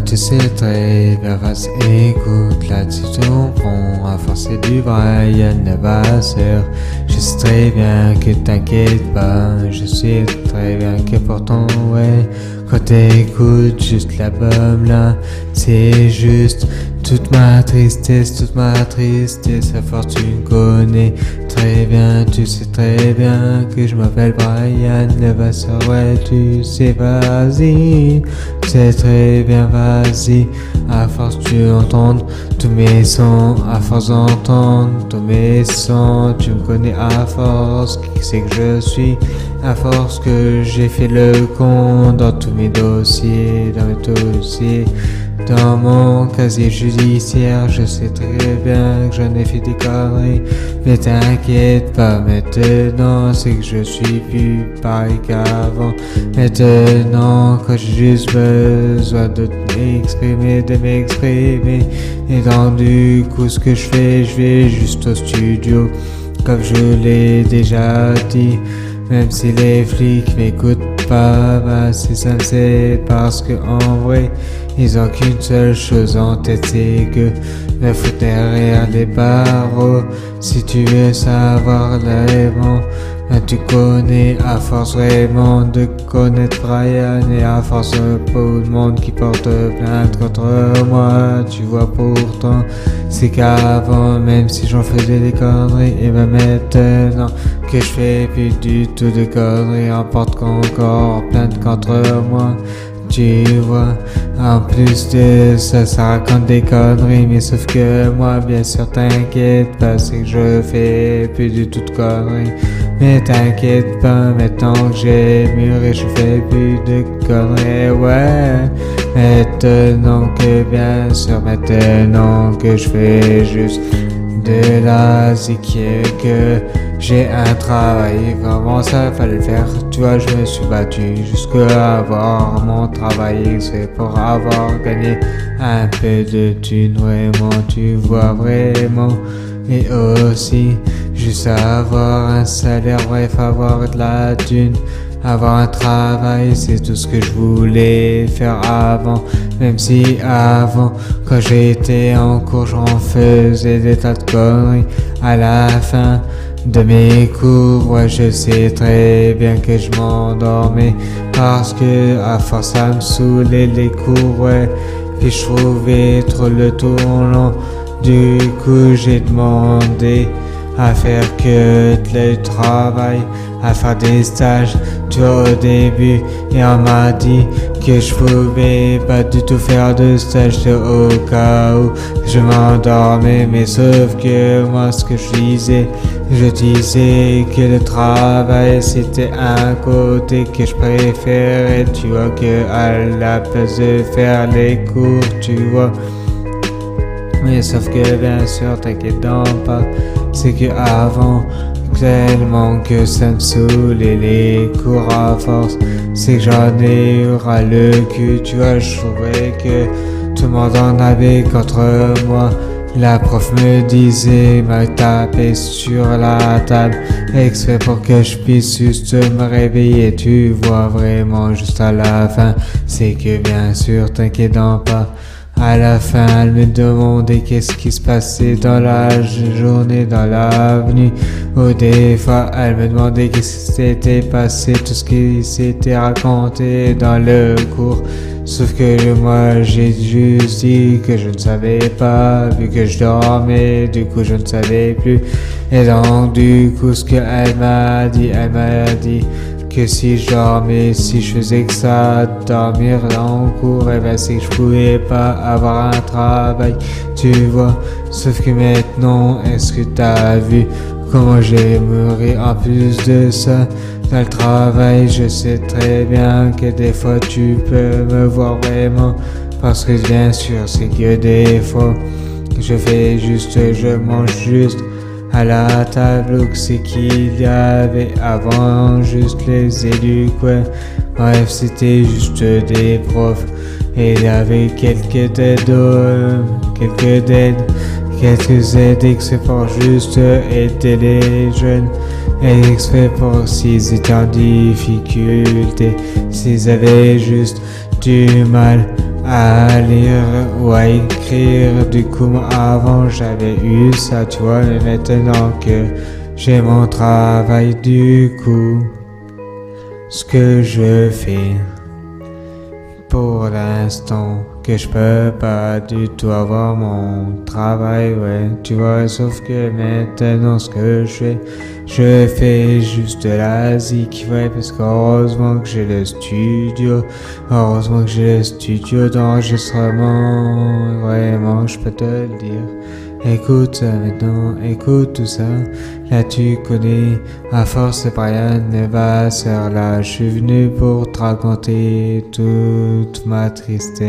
tu sais très bien, vas écoute, là tu comprends, à force c'est du Brian Levasseur. Je sais très bien que t'inquiètes pas, je sais très bien que pourtant ouais, quand t'écoutes juste l'album là, c'est juste toute ma tristesse, à force tu me connais très bien, tu sais très bien que je m'appelle Brian Levasseur, ouais tu sais vas-y, tu sais très bien vas-y, à force tu entends tous mes sons, à force d'entendre tous mes sons, tu me connais à force, qui c'est que je suis, à force que j'ai fait le con dans tous mes dossiers, dans mon casier judiciaire, je sais très bien que j'en ai fait des conneries, mais t'inquiète pas, maintenant c'est que je suis plus pareil qu'avant. Maintenant quand j'ai juste besoin de m'exprimer, et donc du coup ce que je vais juste au studio, comme je l'ai déjà dit. Même si les flics m'écoutent pas, bah c'est ça, c'est parce que en vrai, ils ont qu'une seule chose en tête, c'est que me foutre derrière les barreaux. Si tu veux savoir vraiment, tu connais à force vraiment de connaître Brian, et à force de beaucoup de monde qui porte plainte contre moi. Tu vois pourtant, c'est qu'avant, même si j'en faisais des conneries, et ben maintenant que je fais plus du tout de conneries, on porte encore plainte contre moi. Tu vois, en plus de ça, ça raconte des conneries, mais sauf que moi, bien sûr, t'inquiète pas, c'est que je fais plus du tout de conneries. Mais t'inquiète pas, maintenant que j'ai mûri, je fais plus de conneries, ouais. Maintenant que je fais juste de la zik, que j'ai un travail, vraiment ça fallait le faire, tu vois, je me suis battu jusqu'à avoir mon travail, c'est pour avoir gagné un peu de thunes, vraiment, tu vois, vraiment, et aussi, juste avoir un salaire, bref, avoir de la thune. Avoir un travail, c'est tout ce que je voulais faire avant. Même si avant, quand j'étais en cours, j'en faisais des tas de conneries. À la fin de mes cours, ouais, je sais très bien que je m'endormais, parce que à force ça me saoulait les cours, ouais. Puis je trouvais trop le tour long. Du coup, j'ai demandé à faire que le travail, à faire des stages, tu vois, au début, et on m'a dit que je pouvais pas du tout faire de stage, au cas où je m'endormais, mais sauf que moi ce que je disais que le travail c'était un côté que je préférais, tu vois, que à la place de faire les cours, tu vois. Mais sauf que bien sûr, t'inquiète donc pas, c'est que avant, tellement que ça me saoulait les cours à force, c'est que j'en ai eu ras le cul, tu vois, je trouvais que tout le monde en avait contre moi. La prof me disait, m'a tapé sur la table, exprès pour que je puisse juste me réveiller, tu vois, vraiment juste à la fin, c'est que bien sûr, t'inquiète donc pas. À la fin, elle me demandait qu'est-ce qui se passait dans la journée, dans l'avenue. Ou des fois, elle me demandait qu'est-ce qui s'était passé, tout ce qui s'était raconté dans le cours. Sauf que moi, j'ai juste dit que je ne savais pas, vu que je dormais, du coup je ne savais plus. Et donc, du coup, ce qu'elle m'a dit, que si je dormais, si je faisais que ça, dormir en cours, et ben c'est que je pouvais pas avoir un travail, tu vois. Sauf que maintenant, est-ce que t'as vu comment j'ai mouru en plus de ça? Dans le travail, je sais très bien que des fois tu peux me voir vraiment, parce que bien sûr c'est que des fois je mange juste à la table, où c'est qu'il y avait avant juste les éduques, ouais. Bref, c'était juste des profs, et il y avait quelques aides exprès pour juste aider les jeunes, et exprès pour s'ils étaient en difficulté, s'ils avaient juste du mal à lire ou à écrire. Du coup, moi, avant j'avais eu ça, tu vois, mais maintenant que j'ai mon travail, du coup, ce que je fais pour l'instant, que je peux pas du tout avoir mon travail, ouais, tu vois, sauf que maintenant ce que je fais juste de la zik, ouais, parce qu'heureusement que j'ai le studio, d'enregistrement, vraiment, je peux te le dire. Écoute ça maintenant, écoute tout ça. Là tu connais, à force c'est Brian Levasseur. Là je suis venu pour te raconter toute ma tristesse.